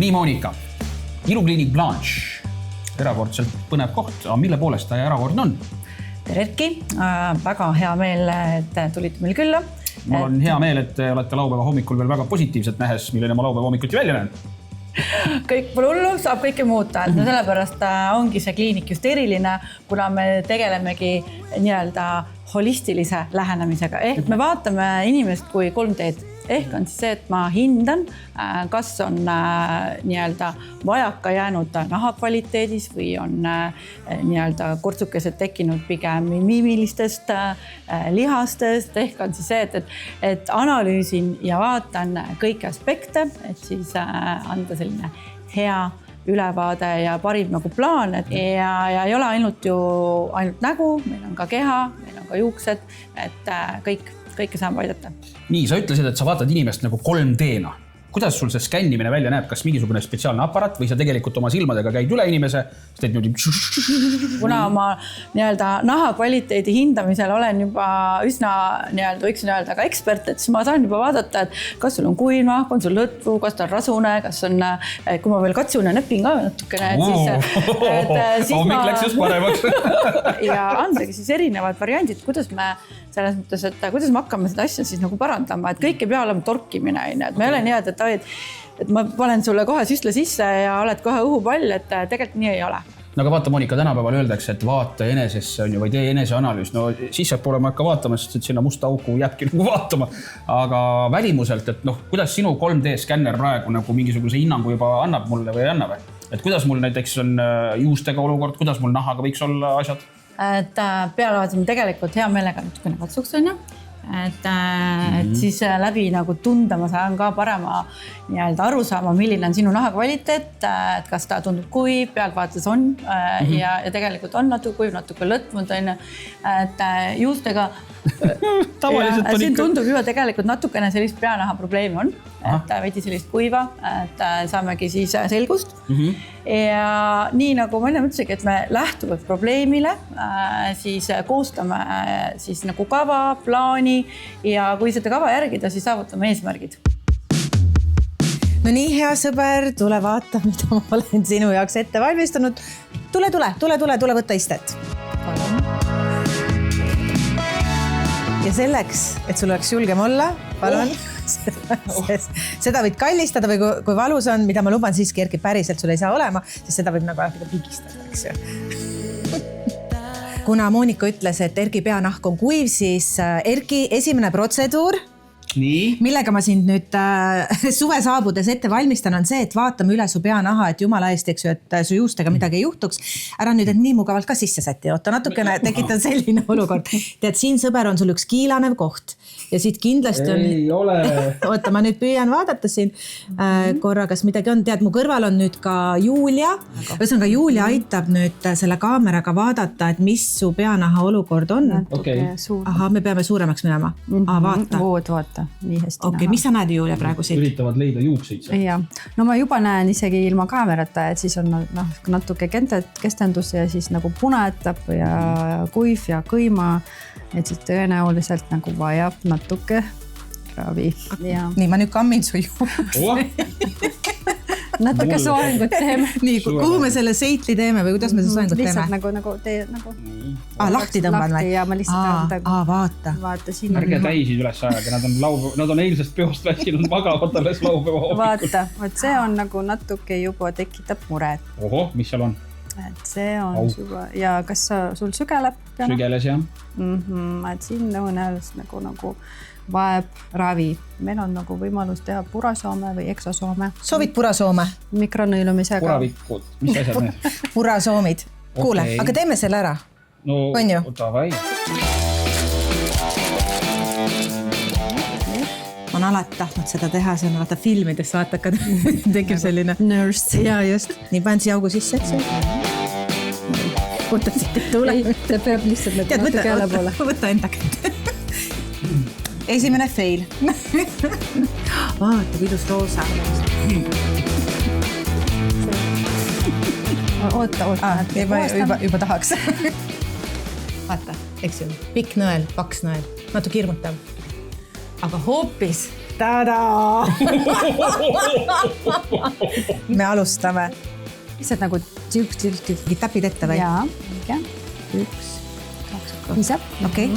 Nii, Monika, ilukliinik Blanche, erakordselt põnev koht, aga mille poolest ta erakordne on? Tere Erki, väga hea meel, et tulite meil külla. Mul on hea meel, et te olete laupäeva hommikul veel väga positiivselt nähes, milline ma laupäeva hommikuti välja näen. Kõik pole hullu, saab kõike muuta. No sellepärast ongi see kliinik just eriline, kuna me tegelemegi nii-öelda holistilise lähenemisega. Ehk me vaatame inimest kui 3D. Ehk on siis see, et ma hindan, kas on nii-öelda vajaka jäänud naha kvaliteedis või on nii-öelda kortsukesed tekkinud pigem miimilistest lihastest. Ehk on siis see, et analüüsin ja vaatan kõiki aspekte, et siis anda selline hea ülevaade ja parim nagu plaan. Ja ei ole ainult nägu, meil on ka keha, meil on ka juuksed, et kõike saame aidata. Nii, sa ütlesid, et sa vaatad inimest nagu 3D-na. Kuidas sul see skännimine välja näeb? Kas mingisugune spetsiaalne aparaat või sa tegelikult oma silmadega käid üle inimese? Teed niimoodi... Kuna oma nii-öelda naha kvaliteedi hindamisel olen juba üsna nii-öelda, võiksin öelda ka ekspert, et siis ma saan juba vaadata, et kas sul on kuiv nahk, on sul lõtvu, kas ta on rasune, kas on, kui ma veel katsun ja näpin ka natukene, siis hommik läks just paremaks. Ja andagi siis erinevad variandid, kuidas me selles mõttes, et kuidas me hakkame seda asja siis nagu parandama, et kõik ei pea olema torkimine, et me ei ole nii, et ma panen sulle kohe süstle sisse ja oled kohe õhupall, et tegelikult nii ei ole. No aga vaata, Monika, tänapäeval öeldakse, et vaata enesesse on ju, või tee eneseanalüüs. No siis poole ma hakka vaatama, sest et sinna musta auku jääbki nagu vaatama. Aga välimuselt, et kuidas sinu 3D-skänner praegu nagu mingisuguse hinnangu juba annab mulle või ei anna või? Et kuidas mul näiteks on juustega olukord, kuidas mul nahaga võiks olla asjad? Et peale tegelikult hea meelega natukene katsuks on ju. Et siis läbi nagu tunda ma saan ka parema nii-öelda aru saama, milline on sinu naha kvaliteet, et kas ta tundub kuiv, pealtvaates on ja tegelikult on natuke kuiv, natuke lõtmunud on, et juustega siin tundub juba tegelikult natukene sellist peanaha probleemi on, et veidi sellist kuiva, et saamegi siis selgust. Ja nii nagu ma enne mõtlesingi, et me lähtuvalt probleemile, siis koostame siis nagu kava, plaani ja kui seda kava järgida, siis saavutame eesmärgid. No nii, hea sõber, tule vaata, mida ma olen sinu jaoks ette valmistanud. Tule võtta istet. Ja selleks, et sul oleks julgem olla, palun, seda võid kallistada või kui valus on, mida ma luban siiski, Erki, päriselt sul ei saa olema, sest seda võib nagu pigistada, eks ju. Kuna Monika ütles, et Erki peanahk on kuiv, siis Erki esimene protseduur, millega ma sind nüüd suve saabudes ette valmistan, on see, et vaatame üle su peanaha, et jumala eest, eks ju, et su juustega midagi ei juhtuks. Ära nüüd, et nii mugavalt ka sisse sätti. Oota, natukene tekitan selline olukord. Tead, siin sõber on sul üks kiilanev koht ja siit kindlasti on... Ei ole. Oota, ma nüüd püüan vaadata siin korra, kas midagi on. Tead, mu kõrval on nüüd ka Julia. Ühesõnaga, Julia aitab nüüd selle kaameraga vaadata, et mis su peanaha olukord on. Aha, me peame suuremaks minema. Vaata. Nii hästi näha. Mis sa näed, Julia, praegu siit? Üritavad leida juukseid. Ja. No ma juba näen isegi ilma kaamerata, et siis on natuke kestendus ja siis nagu punetab ja kuiv ja kõima, et siis tõenäoliselt nagu vajab natuke ravi. Ja. Nii, ma nüüd kammin su juurde. Natuke sooringut teeme. Nii, kuhu me selle seitli teeme või kuidas me seda sooringut teeme? Lihtsalt nagu tee nagu... lahti tõmban või? Ja ma lihtsalt vaata. Vaata siin. Ärge täisid üles ajada, nad on eilsest peost väsinud magavad alles laupäeva hommikul. Vaata, see on nagu natuke juba tekitab muret. Oho, mis seal on? Et see on juba... Ja kas sul sügeleb? Sügeles, jah. Et siin tõenäoliselt nagu vaeb ravi. Meil on nagu võimalus teha purasoome või eksosoome. Soovid purasoome? Mikronõilumisega. Puravikud, mis asjad need? Purasoomid. Kuule, aga teeme selle ära. No, davai. Ma olen alati tahtnud seda teha, see on vaata filmides, vaata, ka tekib selline... Nurse. Ja just. Nii panen siia augu sisse, eks ju. Võta siit, tule. Ta peab lihtsalt natuke jälle poole. Võta enda kätte. Esimene fail. Vaata, kuidas roosa. Oota. Juba tahaks. Vaata, eks ju. Pikk nõel, paks nõel. Natuke hirmutav. Aga hoopis Tada! Me alustame. lihtsalt nagu tšik-tšik-tšik. Täpid ette või? Jaa, õige. 1, 2, 3. Piisab. Okei.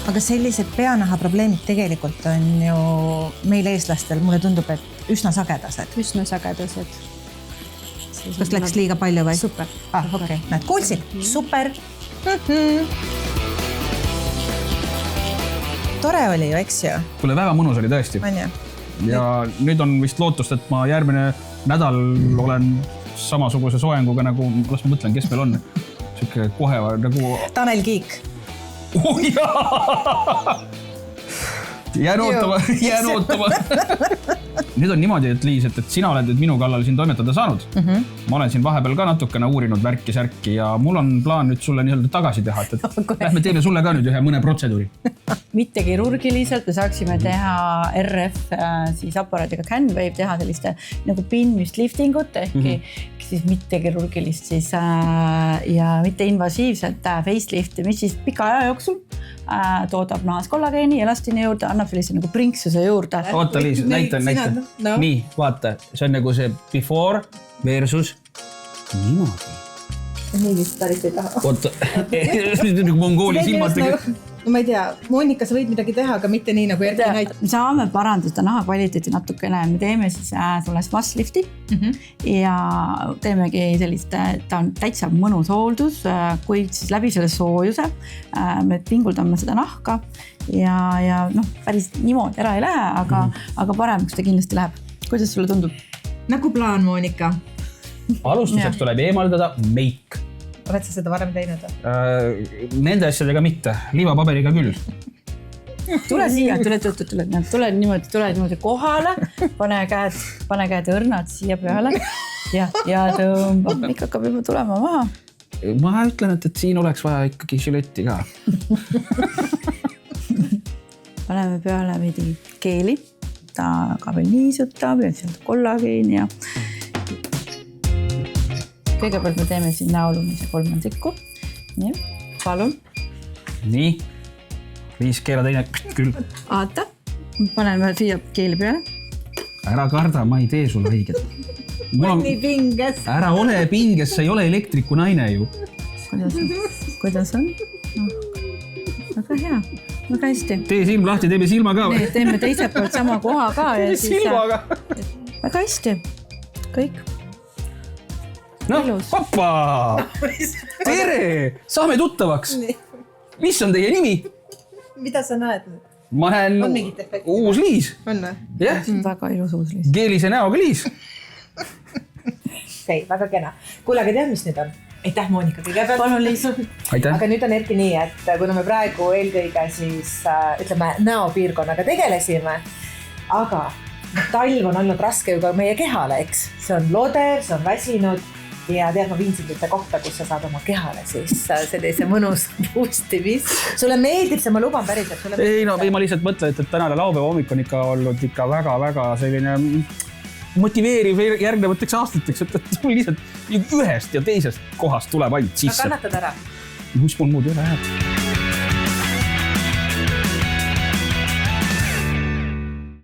Aga sellised peanaha probleemid tegelikult on ju meil eestlastel, mulle tundub, et üsna sagedased. Üsna sagedased. Kas läks liiga palju või? Super. Okay. Näed, kuulsid? Super. Tore oli ju, eks ju? Kuule, väga mõnus oli tõesti. On ju? Ja nüüd on vist lootust, et ma järgmine nädal olen samasuguse soenguga nagu, las ma mõtlen, kes meil on. Siuke kohe nagu... Tanel Kiik. Oh jaa! Jään ootama. Nüüd on niimoodi, et Liis, et sina oled nüüd minu kallal siin toimetada saanud. Ma olen siin vahepeal ka natukene uurinud värki-särki ja mul on plaan nüüd sulle nii-öelda tagasi teha, et lähme teeme sulle ka nüüd ühe mõne protseduuri. Mitte kirurgiliselt, me saaksime teha RF siis aparaadiga CanWave teha selliste nagu pinmist liftingut ehk siis mitte kirurgilist siis ja mitte invasiivset facelifti, mis siis pika aja jooksul toodab nahas kollageeni, elastini juurde, annab sellise nagu prinksuse juurde. Oota, Liis, näita. No. Nii, vaata, see on nagu see before versus niimoodi. Nii vist päris ei taha. Oota, mongooli silmad tegelikult. No ma ei tea, Monika, sa võid midagi teha, aga mitte nii nagu Erki näitab. Me saame parandada naha kvaliteeti natukene. Me teeme siis sulle smash-lifti ja teemegi sellist, ta on täitsa mõnus hooldus, kuid siis läbi selle soojuse me pinguldame seda nahka ja noh, päris niimoodi ära ei lähe, aga paremaks ta kindlasti läheb. Kuidas sulle tundub? Nagu plaan, Monika. Alustuseks tuleb eemaldada meik. Oled sa seda varem teinud? Nende asjadega mitte, liivapaberiga küll. Tule siia, tule niimoodi kohale, pane käed õrnad siia peale ja tõmbab, ikka hakkab juba tulema maha. Ma ütlen, et siin oleks vaja ikkagi žiletti ka. Paneme peale veidi keeli, ta ka veel niisutab ja sealt kollageen ja kõigepealt me teeme siin näolumise kolmandikku. Nii, palun. Nii. Liis, keela teine küll. Aata, panen veel siia keeli peale. Ära karda, ma ei tee sulle õiget. Nii pinges. Ära ole pinges, sa ei ole elektriku naine ju. Kuidas on? Väga hea, väga hästi. Tee silm lahti, teeme silma ka. Teeme teiselt poolt sama koha ka. Silmaga. Väga hästi, kõik. No, papa! Tere! Saame tuttavaks! Mis on teie nimi? Mida sa näed nüüd? Ma näen uus Liis. On või? Jah. Väga ilus uus Liis. Keelise näoga Liis. Okei, väga kena. Kuule, aga tead, mis nüüd on? Aitäh, Monika, kõigepealt. Palun, Liis. Aitäh. Aga nüüd on Erki nii, et kuna me praegu eelkõige siis, ütleme, näopiirkonnaga tegelesime, aga talv on olnud raske ju ka meie kehale, eks? See on lodev, see on väsinud. Ja tead, ma viin sind ühte kohta, kus sa saad oma kehale siis sellise mõnus boosti mis. Sulle meeldib see, ma luban päris, et sulle meeldib. Ei, ma lihtsalt mõtlen, et tänane laupäeva hommik on ikka olnud ikka väga-väga selline motiveeriv järgnevateks aastateks, et mul lihtsalt ühest ja teisest kohast tuleb ainult sisse. Sa kannatad ära. Mis mul muud üle jääb?